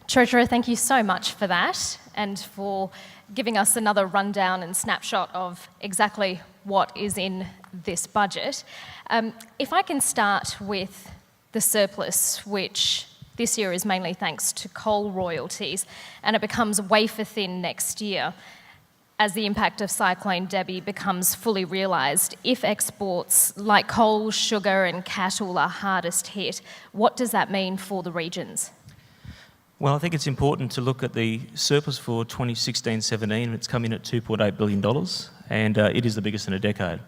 Treasurer, thank you so much for that and for giving us another rundown and snapshot of exactly what is in this budget. If I can start with the surplus, which this year is mainly thanks to coal royalties, and it becomes wafer thin next year as the impact of Cyclone Debbie becomes fully realised. If exports like coal, sugar and cattle are hardest hit, what does that mean for the regions? Well, I think it's important to look at the surplus for 2016-17. It's come in at $2.8 billion, and it is the biggest in a decade.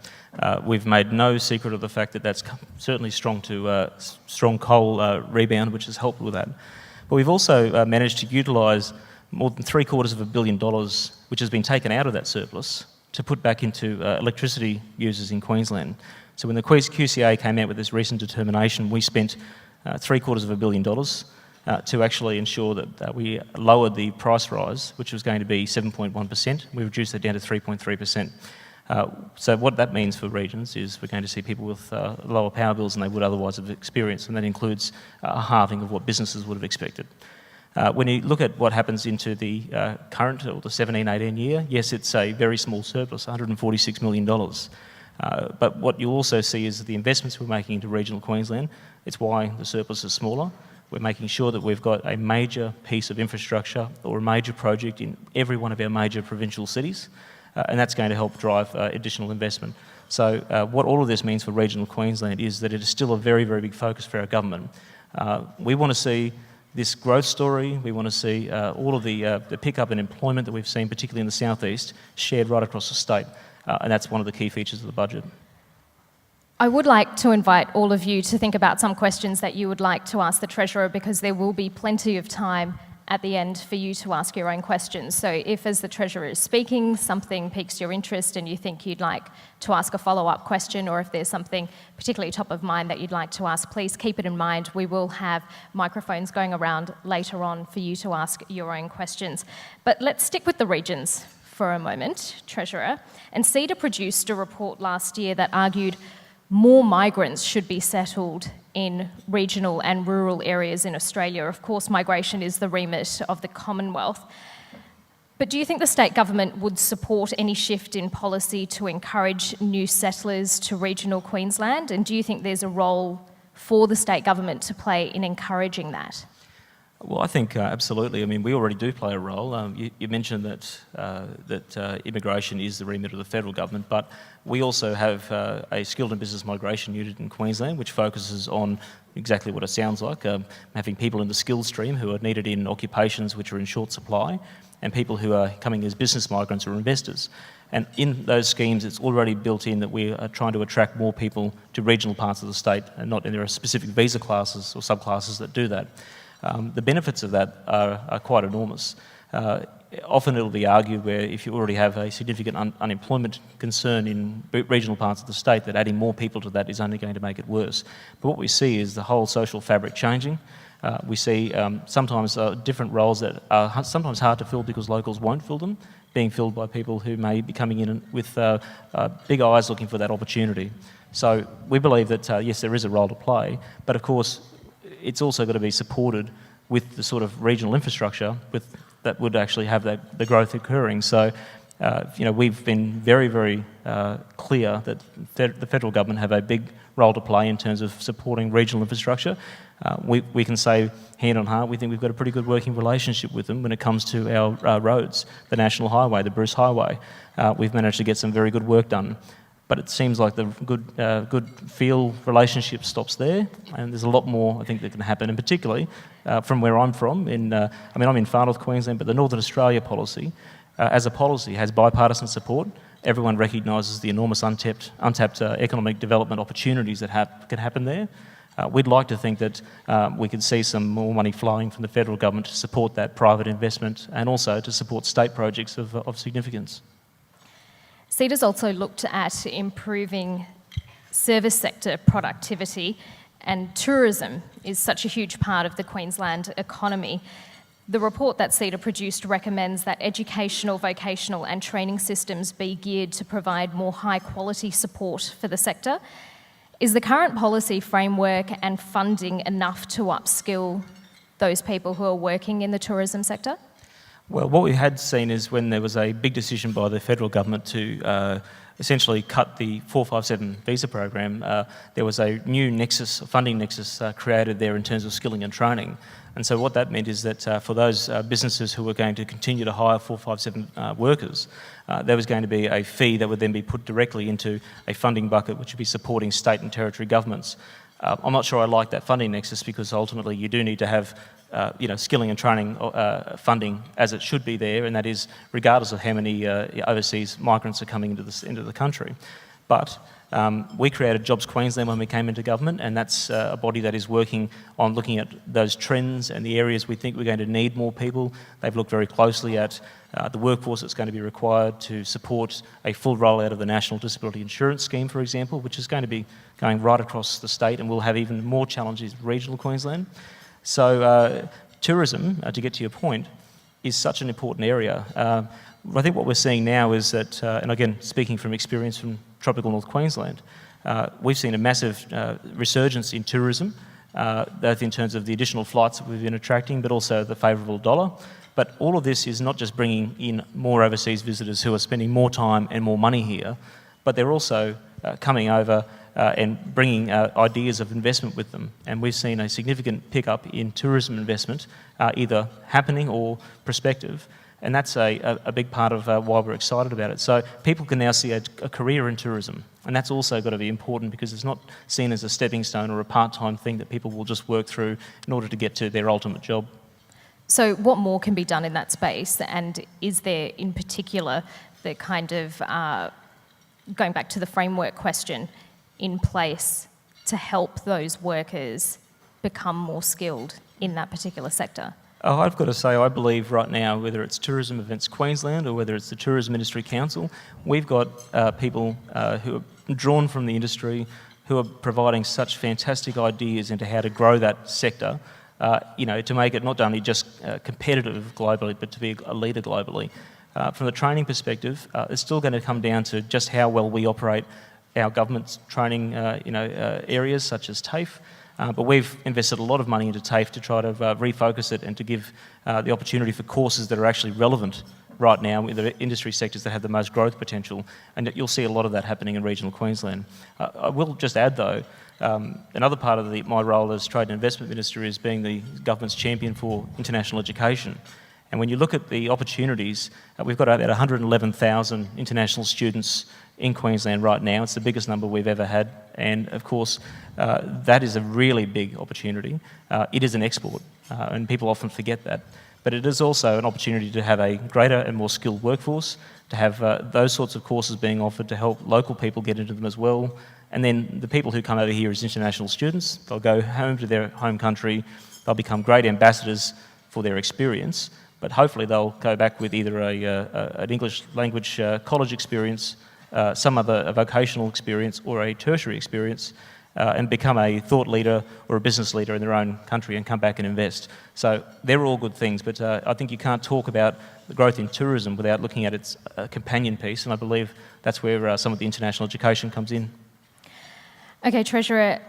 We've made no secret of the fact that that's certainly strong coal rebound, which has helped with that. But we've also managed to utilise more than $750 million, which has been taken out of that surplus, to put back into electricity users in Queensland. So when the QCA came out with this recent determination, we spent $750 million to actually ensure that we lowered the price rise, which was going to be 7.1%. We reduced that down to 3.3%. So what that means for regions is we're going to see people with lower power bills than they would otherwise have experienced, and that includes a halving of what businesses would have expected. When you look at what happens into the current, or the 17-18 year, yes, it's a very small surplus, $146 million. But what you'll also see is the investments we're making into regional Queensland. It's why the surplus is smaller. We're making sure that we've got a major piece of infrastructure or a major project in every one of our major provincial cities, and that's going to help drive additional investment. So what all of this means for regional Queensland is that it is still a very, very big focus for our government. We want to see this growth story, we want to see all of the pickup in employment that we've seen, particularly in the southeast, shared right across the state, and that's one of the key features of the budget. I would like to invite all of you to think about some questions that you would like to ask the Treasurer, because there will be plenty of time at the end for you to ask your own questions. So if, as the Treasurer is speaking, something piques your interest and you think you'd like to ask a follow-up question, or if there's something particularly top of mind that you'd like to ask, please keep it in mind. We will have microphones going around later on for you to ask your own questions. But let's stick with the regions for a moment, Treasurer. And CEDA produced a report last year that argued more migrants should be settled in regional and rural areas in Australia. Of course, migration is the remit of the Commonwealth. But do you think the state government would support any shift in policy to encourage new settlers to regional Queensland? And do you think there's a role for the state government to play in encouraging that? Well, I think absolutely. I mean, we already do play a role. You mentioned that immigration is the remit of the federal government, but we also have a skilled and business migration unit in Queensland, which focuses on exactly what it sounds like, having people in the skilled stream who are needed in occupations which are in short supply, and people who are coming as business migrants or investors. And in those schemes, it's already built in that we are trying to attract more people to regional parts of the state, and there are specific visa classes or subclasses that do that. The benefits of that are quite enormous. Often it'll be argued where if you already have a significant unemployment concern in regional parts of the state, that adding more people to that is only going to make it worse. But what we see is the whole social fabric changing. We see sometimes different roles that are sometimes hard to fill because locals won't fill them, being filled by people who may be coming in with big eyes looking for that opportunity. So we believe that, yes, there is a role to play, but of course, it's also got to be supported with the sort of regional infrastructure that would actually have the growth occurring. So, we've been very, very clear that the federal government have a big role to play in terms of supporting regional infrastructure. We can say, hand on heart, we think we've got a pretty good working relationship with them when it comes to our roads, the National Highway, the Bruce Highway. We've managed to get some very good work done. But it seems like the good feel relationship stops there, and there's a lot more I think that can happen, and particularly from where I'm from. I'm in far north Queensland, but the Northern Australia policy, as a policy, has bipartisan support. Everyone recognises the enormous untapped economic development opportunities that can happen there. We'd like to think that we could see some more money flowing from the federal government to support that private investment, and also to support state projects of significance. CEDA's also looked at improving service sector productivity, and tourism is such a huge part of the Queensland economy. The report that CEDA produced recommends that educational, vocational and training systems be geared to provide more high quality support for the sector. Is the current policy framework and funding enough to upskill those people who are working in the tourism sector? Well, what we had seen is when there was a big decision by the federal government to essentially cut the 457 visa program, there was a new nexus, funding nexus created there in terms of skilling and training. And so what that meant is that for those businesses who were going to continue to hire 457 workers, there was going to be a fee that would then be put directly into a funding bucket which would be supporting state and territory governments. I'm not sure I like that funding nexus because ultimately you do need to have skilling and training funding as it should be there, and that is regardless of how many overseas migrants are coming into the country. But we created Jobs Queensland when we came into government, and that's a body that is working on looking at those trends and the areas we think we're going to need more people. They've looked very closely at the workforce that's going to be required to support a full rollout of the National Disability Insurance Scheme, for example, which is going to be going right across the state and will have even more challenges in regional Queensland. So tourism, to get to your point, is such an important area. I think what we're seeing now is that, and again, speaking from experience from tropical North Queensland, we've seen a massive resurgence in tourism, both in terms of the additional flights that we've been attracting, but also the favourable dollar. But all of this is not just bringing in more overseas visitors who are spending more time and more money here, but they're also coming over and bringing ideas of investment with them. And we've seen a significant pickup in tourism investment, either happening or prospective. And that's a big part of why we're excited about it. So people can now see a career in tourism. And that's also got to be important because it's not seen as a stepping stone or a part-time thing that people will just work through in order to get to their ultimate job. So what more can be done in that space? And is there in particular the kind of, going back to the framework question, in place to help those workers become more skilled in that particular sector? Oh, I've got to say, I believe right now, whether it's Tourism Events Queensland or whether it's the Tourism Industry Council, we've got people who are drawn from the industry, who are providing such fantastic ideas into how to grow that sector, to make it not only just competitive globally, but to be a leader globally. From the training perspective, it's still going to come down to just how well we operate our government's training areas such as TAFE. But we've invested a lot of money into TAFE to try to refocus it and to give the opportunity for courses that are actually relevant right now in the industry sectors that have the most growth potential, and you'll see a lot of that happening in regional Queensland. I will just add though, another part of my role as Trade and Investment Minister is being the government's champion for international education. And when you look at the opportunities, we've got about 111,000 international students in Queensland right now. It's the biggest number we've ever had, and of course that is a really big opportunity. It is an export, and people often forget that, but it is also an opportunity to have a greater and more skilled workforce, to have those sorts of courses being offered to help local people get into them as well. And then the people who come over here as international students, they'll go home to their home country, they'll become great ambassadors for their experience, but hopefully they'll go back with either an English language college experience, some other vocational experience or a tertiary experience, and become a thought leader or a business leader in their own country and come back and invest. So they're all good things, but I think you can't talk about the growth in tourism without looking at its companion piece, and I believe that's where some of the international education comes in. Okay, Treasurer,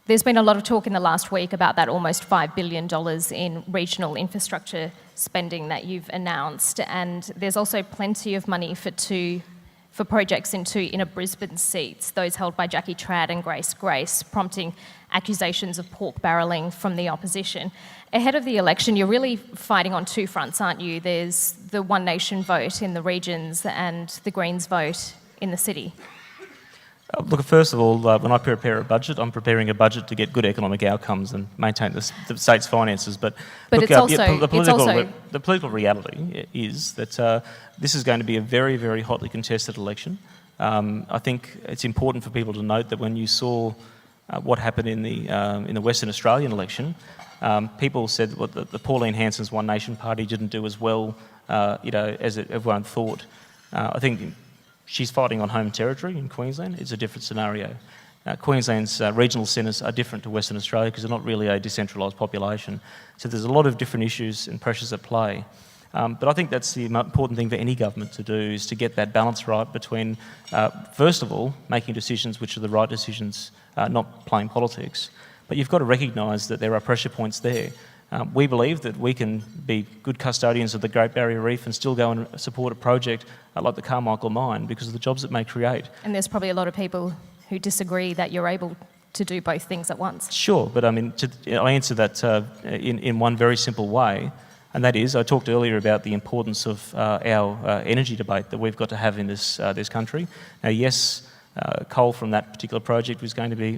there's been a lot of talk in the last week about that almost $5 billion in regional infrastructure spending that you've announced, and there's also plenty of money for projects in two inner Brisbane seats, those held by Jackie Trad and Grace, prompting accusations of pork barrelling from the opposition. Ahead of the election, you're really fighting on two fronts, aren't you? There's the One Nation vote in the regions and the Greens vote in the city. Look, first of all, when I prepare a budget, I'm preparing a budget to get good economic outcomes and maintain the state's finances. But look, the political reality is that this is going to be a very, very hotly contested election. I think it's important for people to note that when you saw what happened in the Western Australian election, people said that the Pauline Hanson's One Nation Party didn't do as well, as everyone thought. I think she's fighting on home territory in Queensland. It's a different scenario. Queensland's regional centres are different to Western Australia because they're not really a decentralised population. So there's a lot of different issues and pressures at play. But I think that's the important thing for any government to do, is to get that balance right between, first of all, making decisions which are the right decisions, not playing politics. But you've got to recognise that there are pressure points there. We believe that we can be good custodians of the Great Barrier Reef and still go and support a project like the Carmichael mine because of the jobs it may create. And there's probably a lot of people who disagree that you're able to do both things at once. Sure, but I mean, I answer that in one very simple way, and that is, I talked earlier about the importance of our energy debate that we've got to have in this country. Now, yes, coal from that particular project was going to be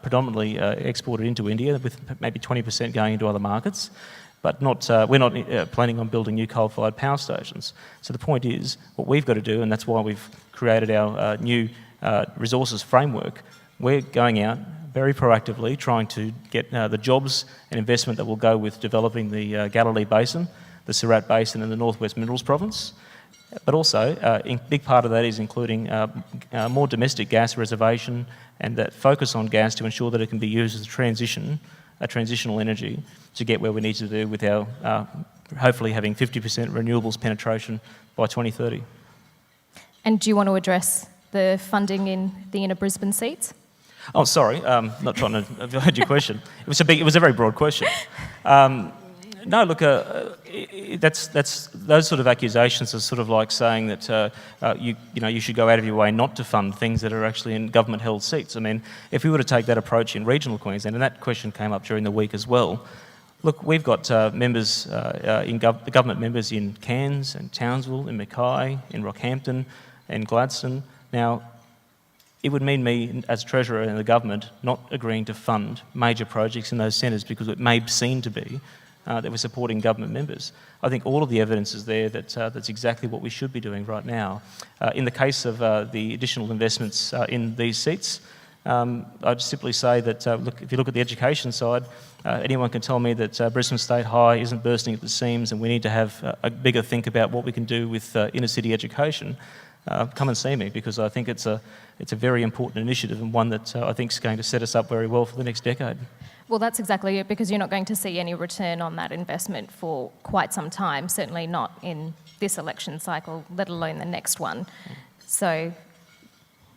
predominantly exported into India, with maybe 20% going into other markets, but we're not planning on building new coal-fired power stations. So the point is, what we've got to do, and that's why we've created our new resources framework, we're going out very proactively trying to get the jobs and investment that will go with developing the Galilee Basin, the Surat Basin and the Northwest Minerals Province. But also, a big part of that is including more domestic gas reservation and that focus on gas to ensure that it can be used as a transitional energy to get where we need to do with our hopefully having 50% renewables penetration by 2030. And do you want to address the funding in the inner Brisbane seats? Oh, sorry, not trying to avoid your question. It was a very broad question. No, look, that's those sort of accusations are sort of like saying that you should go out of your way not to fund things that are actually in government-held seats. I mean, if we were to take that approach in regional Queensland, and that question came up during the week as well. Look, we've got members government members in Cairns and Townsville, in Mackay, in Rockhampton, and Gladstone. Now, it would mean me, as Treasurer and the government, not agreeing to fund major projects in those centres because it may seem to be that we're supporting government members. I think all of the evidence is there that that's exactly what we should be doing right now. In the case of the additional investments in these seats, I'd simply say that, look, if you look at the education side, anyone can tell me that Brisbane State High isn't bursting at the seams and we need to have a bigger think about what we can do with inner city education. Come and see me, because I think it's a very important initiative and one that I think is going to set us up very well for the next decade. Well, that's exactly it, because you're not going to see any return on that investment for quite some time, certainly not in this election cycle, let alone the next one. So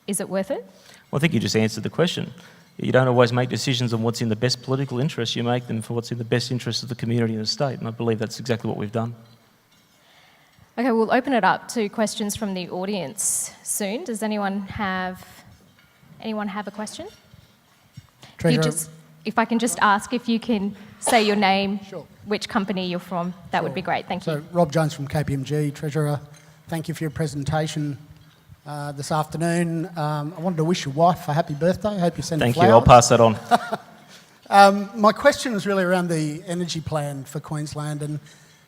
is it worth it? Well, I think you just answered the question. You don't always make decisions on what's in the best political interest, you make them for what's in the best interest of the community and the state, and I believe that's exactly what we've done. Okay, we'll open it up to questions from the audience soon. Does anyone have a question? If I can just ask if you can say your name, Sure. Which company you're from, that would be great. Thank you. So, Rob Jones from KPMG, Treasurer. Thank you for your presentation this afternoon. I wanted to wish your wife a happy birthday. I hope you send her flowers. Thank you, I'll pass that on. My question is really around the energy plan for Queensland, and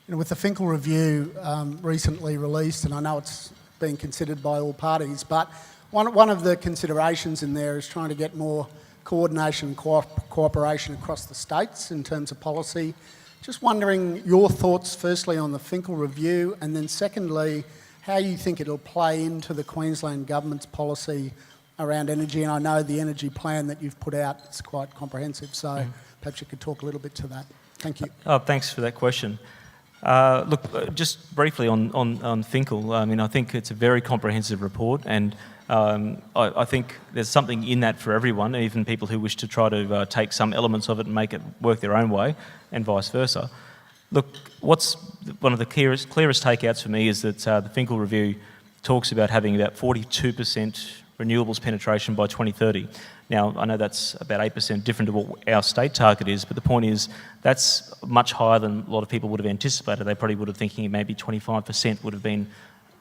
with the Finkel review recently released, and I know it's being considered by all parties, but one of the considerations in there is trying to get more coordination and cooperation across the states in terms of policy. Just wondering your thoughts firstly on the Finkel review, and then secondly, how you think it'll play into the Queensland Government's policy around energy. And I know the energy plan that you've put out is quite comprehensive, so perhaps you could talk a little bit to that. Thank you. Oh, thanks for that question. Look, just briefly on Finkel, I mean, I think it's a very comprehensive report, and I think there's something in that for everyone, even people who wish to try to take some elements of it and make it work their own way, and vice versa. Look, what's one of the clearest takeouts for me is that the Finkel review talks about having about 42% renewables penetration by 2030. Now, I know that's about 8% different to what our state target is, but the point is that's much higher than a lot of people would have anticipated. They probably would have thinking maybe 25% would have been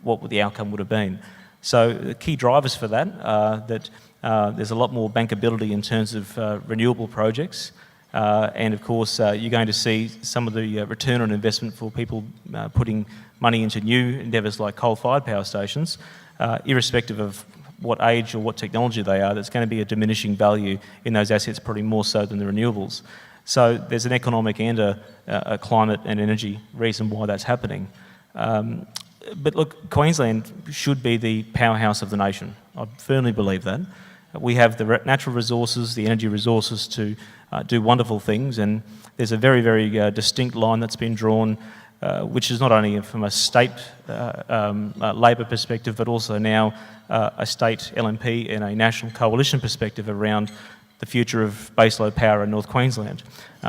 what the outcome would have been. So the key drivers for that are that there's a lot more bankability in terms of renewable projects, and of course you're going to see some of the return on investment for people putting money into new endeavours like coal-fired power stations, irrespective of what age or what technology they are. There's going to be a diminishing value in those assets, probably more so than the renewables. So there's an economic and a climate and energy reason why that's happening. But look, Queensland should be the powerhouse of the nation. I firmly believe that. We have the natural resources, the energy resources to do wonderful things, and there's a very, very distinct line that's been drawn which is not only from a state Labor perspective, but also now a state LNP and a national coalition perspective around the future of baseload power in North Queensland.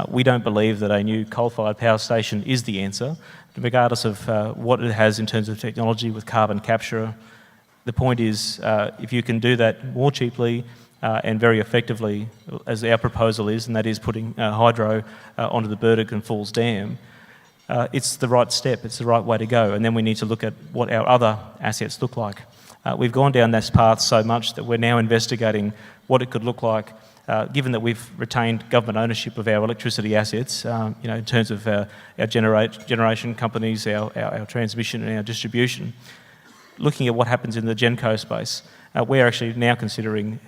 We don't believe that a new coal-fired power station is the answer, regardless of what it has in terms of technology with carbon capture. The point is, if you can do that more cheaply and very effectively, as our proposal is, and that is putting hydro onto the Burdock and Falls Dam, it's the right step, it's the right way to go. And then we need to look at what our other assets look like. We've gone down this path so much that we're now investigating what it could look like, given that we've retained government ownership of our electricity assets, in terms of our generation companies, our transmission and our distribution. Looking at what happens in the GenCo space, we're actually now considering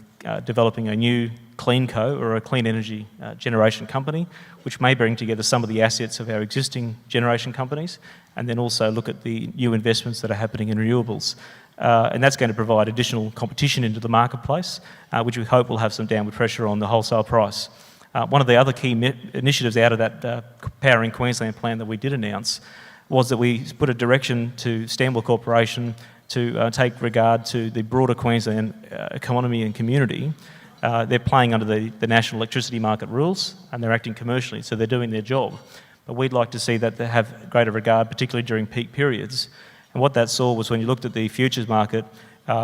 developing a new CleanCo, or a clean energy generation company, which may bring together some of the assets of our existing generation companies, and then also look at the new investments that are happening in renewables. And that's going to provide additional competition into the marketplace, which we hope will have some downward pressure on the wholesale price. One of the other key initiatives out of that Powering Queensland plan that we did announce was that we put a direction to Stanwell Corporation to take regard to the broader Queensland economy and community. They're playing under the national electricity market rules, and they're acting commercially, so they're doing their job. But we'd like to see that they have greater regard, particularly during peak periods. And what that saw was, when you looked at the futures market,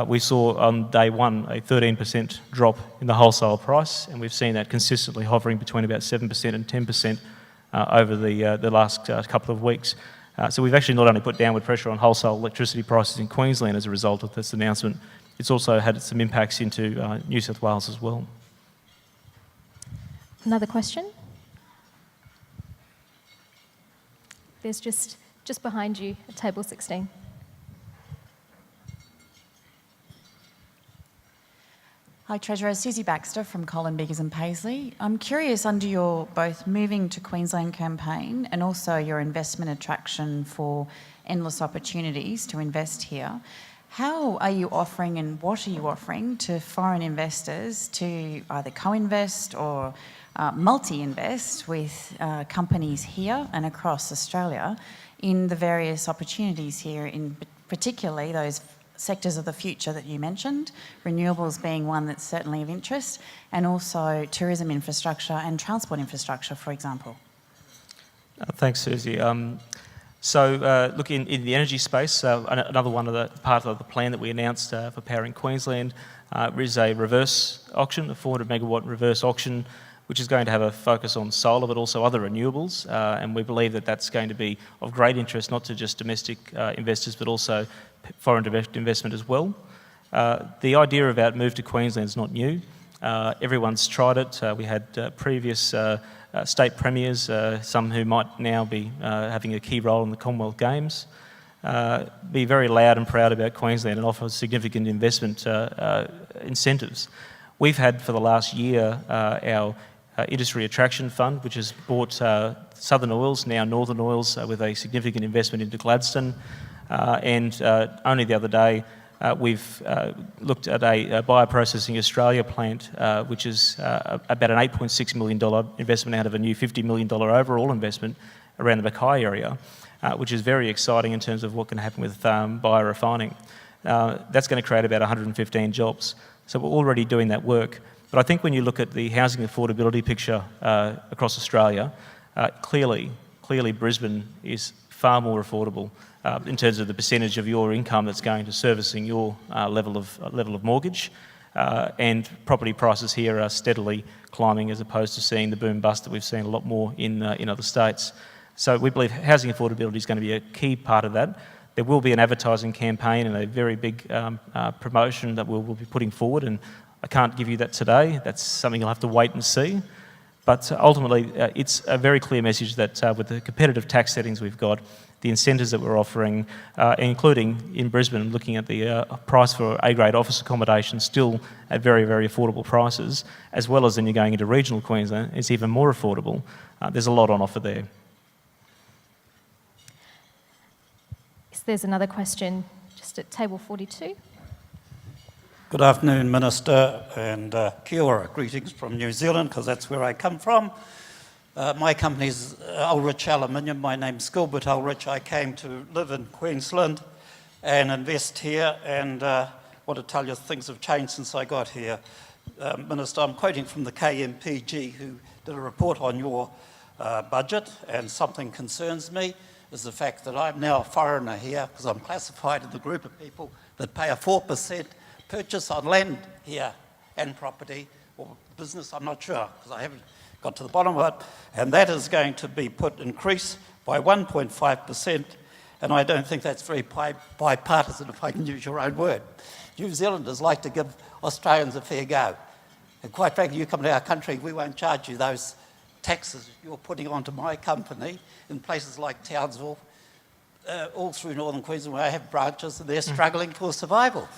we saw on day one a 13% drop in the wholesale price, and we've seen that consistently hovering between about 7% and 10% over the last couple of weeks. So we've actually not only put downward pressure on wholesale electricity prices in Queensland as a result of this announcement, it's also had some impacts into New South Wales as well. Another question? There's just behind you at table 16. Hi Treasurer, Susie Baxter from Colin Biggers and Paisley. I'm curious, under your both Moving to Queensland campaign and also your investment attraction for endless opportunities to invest here, how are you offering and what are you offering to foreign investors to either co-invest or multi-invest with companies here and across Australia in the various opportunities here, in particularly those sectors of the future that you mentioned, renewables being one that's certainly of interest, and also tourism infrastructure and transport infrastructure, for example? Thanks, Susie. Look, in the energy space, another one of the part of the plan that we announced for Powering Queensland is a reverse auction, a 400 megawatt reverse auction, which is going to have a focus on solar, but also other renewables. And we believe that that's going to be of great interest, not to just domestic investors, but also foreign direct investment as well. The idea about Move to Queensland is not new. Everyone's tried it. We had previous state premiers, some who might now be having a key role in the Commonwealth Games, be very loud and proud about Queensland and offer significant investment incentives. We've had for the last year our Industry Attraction Fund, which has bought Southern Oils, now Northern Oils, with a significant investment into Gladstone. And only the other day, we've looked at a Bioprocessing Australia plant, which is about an $8.6 million investment out of a new $50 million overall investment around the Mackay area, which is very exciting in terms of what can happen with biorefining. That's going to create about 115 jobs. So we're already doing that work. But I think when you look at the housing affordability picture across Australia, clearly Brisbane is far more affordable in terms of the percentage of your income that's going to servicing your level of mortgage, and property prices here are steadily climbing as opposed to seeing the boom bust that we've seen a lot more in other states. So we believe housing affordability is going to be a key part of that. There will be an advertising campaign and a very big promotion that we'll be putting forward, and I can't give you that today. That's something you'll have to wait and see. But ultimately, it's a very clear message that with the competitive tax settings we've got, the incentives that we're offering, including in Brisbane, looking at the price for A-grade office accommodation still at very, very affordable prices, as well as then you're going into regional Queensland, it's even more affordable. There's a lot on offer there. There's another question just at table 42. Good afternoon, Minister, and kia ora. Greetings from New Zealand, because that's where I come from. My company's Ulrich Aluminium. My name's Gilbert Ulrich. I came to live in Queensland and invest here, and want to tell you things have changed since I got here. Minister, I'm quoting from the KMPG, who did a report on your budget, and something concerns me is the fact that I'm now a foreigner here because I'm classified in the group of people that pay a 4% purchase on land here and property or business, I'm not sure because I haven't got to the bottom of it, and that is going to be increased by 1.5%, and I don't think that's very bipartisan, if I can use your own word. New Zealanders like to give Australians a fair go, and quite frankly, you come to our country, we won't charge you those taxes you're putting onto my company in places like Townsville, all through northern Queensland where I have branches, and they're struggling for survival.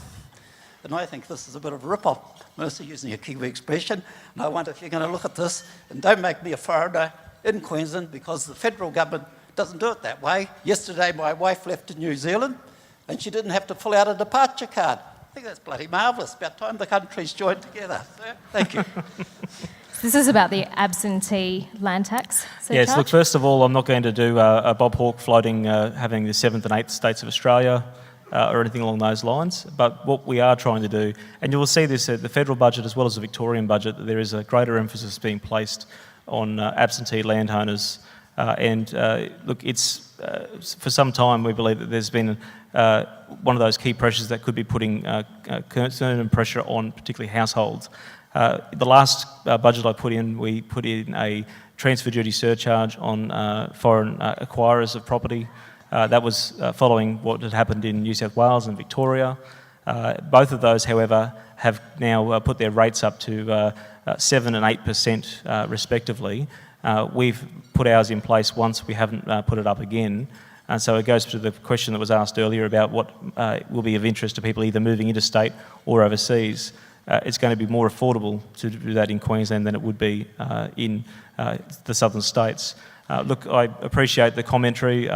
And I think this is a bit of a rip-off, mostly using a Kiwi expression, and I wonder if you're going to look at this and don't make me a foreigner in Queensland, because the federal government doesn't do it that way. Yesterday my wife left to New Zealand and she didn't have to fill out a departure card. I think that's bloody marvellous. About time the countries joined together. So, thank you. This is about the absentee land tax surcharge. Yes, look, first of all, I'm not going to do a Bob Hawke floating having the 7th and 8th states of Australia or anything along those lines. But what we are trying to do, and you will see this at the federal budget as well as the Victorian budget, that there is a greater emphasis being placed on absentee landowners. Look, it's for some time we believe that there's been one of those key pressures that could be putting concern and pressure on particularly households. The last budget I put in, we put in a transfer duty surcharge on foreign acquirers of property. That was following what had happened in New South Wales and Victoria. Both of those, however, have now put their rates up to 7 and 8% respectively. We've put ours in place once, we haven't put it up again. And so it goes to the question that was asked earlier about what will be of interest to people either moving interstate or overseas. It's going to be more affordable to do that in Queensland than it would be in the southern states. Look, I appreciate the commentary.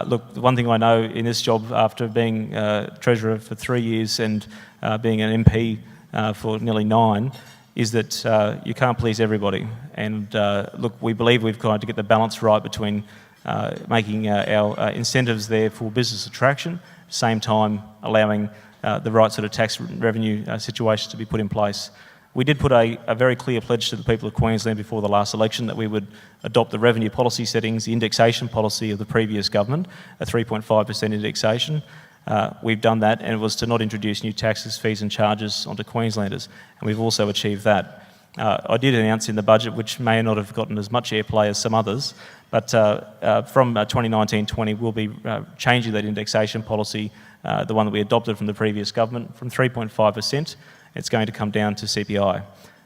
Look, the one thing I know in this job, after being Treasurer for 3 years and being an MP for nearly 9, is that you can't please everybody. And look, we believe we've got to get the balance right between making our incentives there for business attraction, same time allowing the right sort of tax revenue situations to be put in place. We did put a very clear pledge to the people of Queensland before the last election that we would adopt the revenue policy settings, the indexation policy of the previous government, a 3.5% indexation. We've done that, and it was to not introduce new taxes, fees and charges onto Queenslanders, and we've also achieved that. I did announce in the budget, which may not have gotten as much airplay as some others, but from 2019-20 we'll be changing that indexation policy, the one that we adopted from the previous government, from 3.5%, it's going to come down to CPI.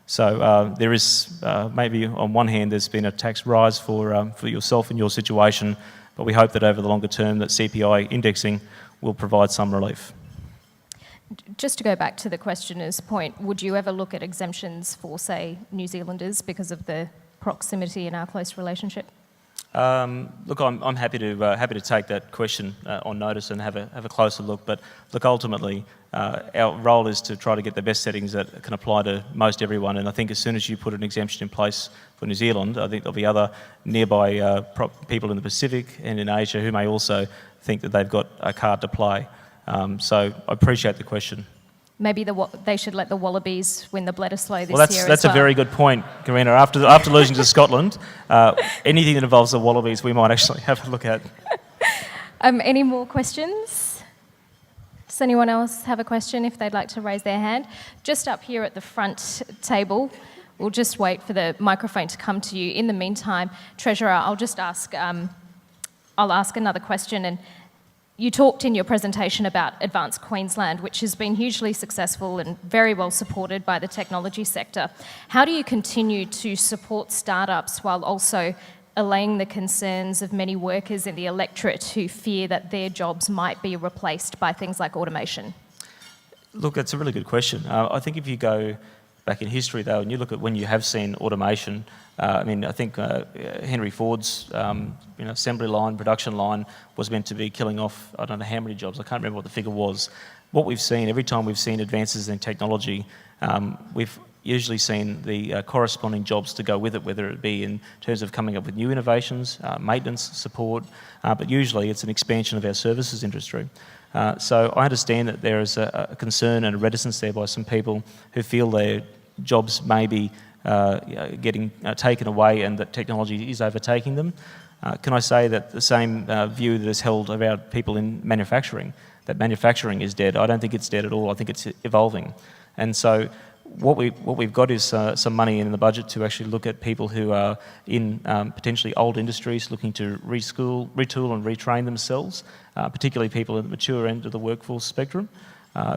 So there is, maybe on one hand, there's been a tax rise for yourself and your situation, but we hope that over the longer term that CPI indexing will provide some relief. Just to go back to the questioner's point, would you ever look at exemptions for, say, New Zealanders because of the proximity and our close relationship? Look, I'm happy to take that question on notice and have a closer look. But look, ultimately, our role is to try to get the best settings that can apply to most everyone. And I think as soon as you put an exemption in place for New Zealand, I think there'll be other nearby people in the Pacific and in Asia who may also think that they've got a card to play. So I appreciate the question. Maybe they should let the Wallabies win the Bledisloe this year that's as well. a very good point, Karina. After losing to Scotland, anything that involves the Wallabies we might actually have a look at. Any more questions? Does anyone else have a question if they'd like to raise their hand? Just up here at the front table, we'll just wait for the microphone to come to you. In the meantime, Treasurer, I'll just ask, I'll ask another question. And you talked in your presentation about Advanced Queensland, which has been hugely successful and very well supported by the technology sector. How do you continue to support startups while also allaying the concerns of many workers in the electorate who fear that their jobs might be replaced by things like automation? Look, that's a really good question. I think if you go back in history, though, and you look at when you have seen automation, I mean, I think Henry Ford's assembly line, production line was meant to be killing off, I don't know how many jobs, I can't remember what the figure was. What we've seen, every time we've seen advances in technology, we've usually seen the corresponding jobs to go with it, whether it be in terms of coming up with new innovations, maintenance, support, but usually it's an expansion of our services industry. So I understand that there is a concern and a reticence there by some people who feel their jobs may be getting taken away and that technology is overtaking them. Can I say that the same view that is held about people in manufacturing, that manufacturing is dead? I don't think it's dead at all. I think it's evolving. And so what we've got is some money in the budget to actually look at people who are in potentially old industries looking to retool and retrain themselves, particularly people at the mature end of the workforce spectrum,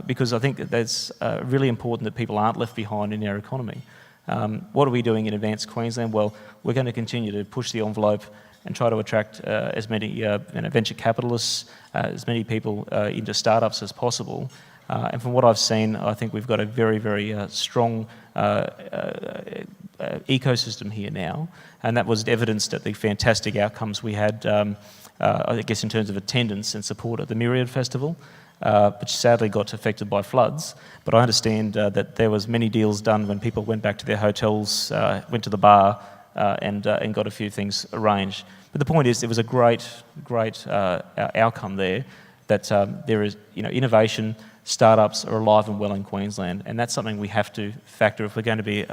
because I think that that's really important that people aren't left behind in our economy. What are we doing in Advanced Queensland? Well, we're going to continue to push the envelope and try to attract as many venture capitalists, as many people into startups as possible. And from what I've seen, I think we've got a very, very strong ecosystem here now, and that was evidenced at the fantastic outcomes we had, I guess, in terms of attendance and support at the Myriad Festival, which sadly got affected by floods. But I understand that there was many deals done when people went back to their hotels, went to the bar, and got a few things arranged. But the point is, there was a great outcome there, that there is, innovation, startups are alive and well in Queensland, and that's something we have to factor if we're going to be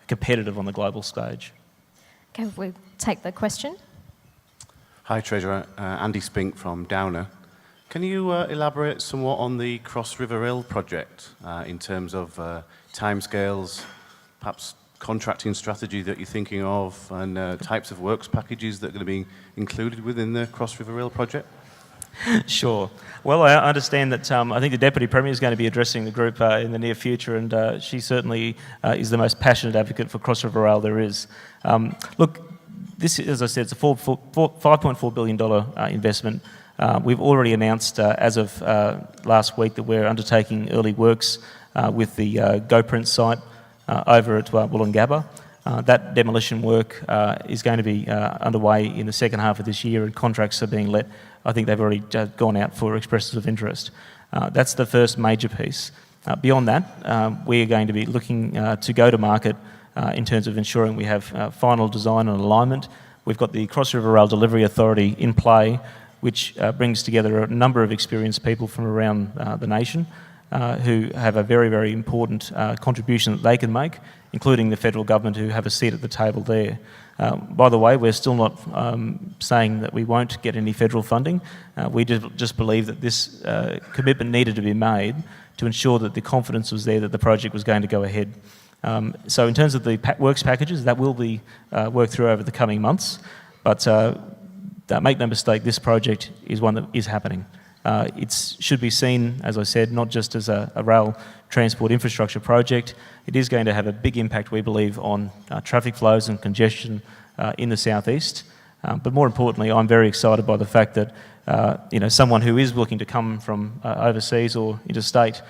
competitive on the global stage. Okay, we'll take the question. Hi, Treasurer. Andy Spink from Downer. Can you elaborate somewhat on the Cross River Rail project in terms of timescales, perhaps contracting strategy that you're thinking of, and types of works packages that are going to be included within the Cross River Rail project? Sure. Well, I understand that I think the Deputy Premier is going to be addressing the group in the near future, and she certainly is the most passionate advocate for Cross River Rail there is. Look, this, as I said, it's a $5.4 billion investment. We've already announced as of last week that we're undertaking early works with the GoPrint site over at Wollongabba. That demolition work is going to be underway in the second half of this year, and contracts are being let. I think they've already gone out for expressions of interest. That's the first major piece. Beyond that, we are going to be looking to go to market in terms of ensuring we have final design and alignment. We've got the Cross River Rail Delivery Authority in play, which brings together a number of experienced people from around the nation who have a very, very important contribution that they can make, including the federal government, who have a seat at the table there. By the way, we're still not saying that we won't get any federal funding. We just believe that this commitment needed to be made to ensure that the confidence was there that the project was going to go ahead. So in terms of the works packages, that will be worked through over the coming months. But make no mistake, this project is one that is happening. It should be seen, as I said, not just as a rail transport infrastructure project. It is going to have a big impact, we believe, on traffic flows and congestion in the southeast. But more importantly, I'm very excited by the fact that someone who is looking to come from overseas or interstate,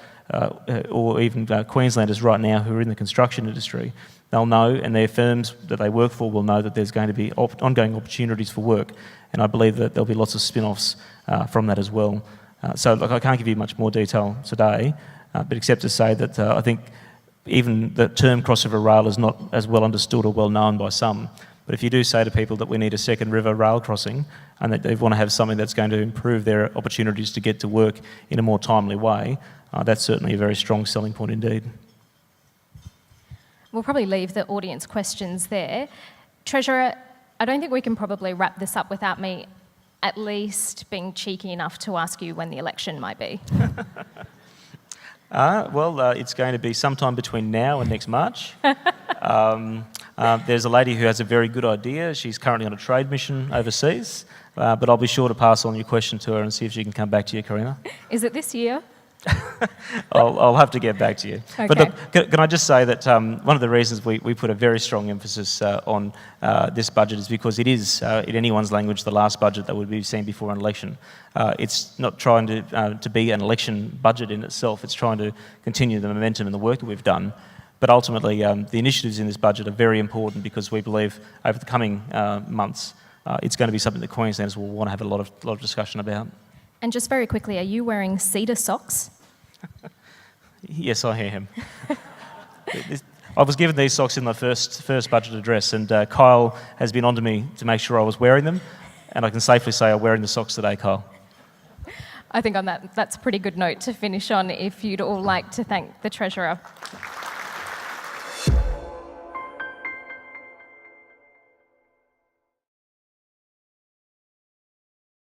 or even Queenslanders right now who are in the construction industry, they'll know, and their firms that they work for will know, that there's going to be ongoing opportunities for work. And I believe that there'll be lots of spin-offs from that as well. So look, I can't give you much more detail today, but except to say that I think even the term Cross River Rail is not as well understood or well known by some. But if you do say to people that we need a second river rail crossing and that they want to have something that's going to improve their opportunities to get to work in a more timely way, that's certainly a very strong selling point indeed. We'll probably leave the audience questions there. Treasurer, I don't think we can probably wrap this up without me at least being cheeky enough to ask you when the election might be. It's going to be sometime between now and next March. There's a lady who has a very good idea. She's currently on a trade mission overseas, but I'll be sure to pass on your question to her and see if she can come back to you, Karina. Is it this year? I'll have to get back to you. Okay. But look, can I just say that one of the reasons we put a very strong emphasis on this budget is because it is, in anyone's language, the last budget that would be seen before an election. It's not trying to be an election budget in itself. It's trying to continue the momentum and the work that we've done. But ultimately, the initiatives in this budget are very important because we believe over the coming months, it's going to be something that Queenslanders will want to have a lot of discussion about. And just very quickly, are you wearing CEDA socks? Yes, I am. I was given these socks in my first budget address, and Kyle has been on to me to make sure I was wearing them, and I can safely say I'm wearing the socks today, Kyle. I think on that's a pretty good note to finish on if you'd all like to thank the Treasurer.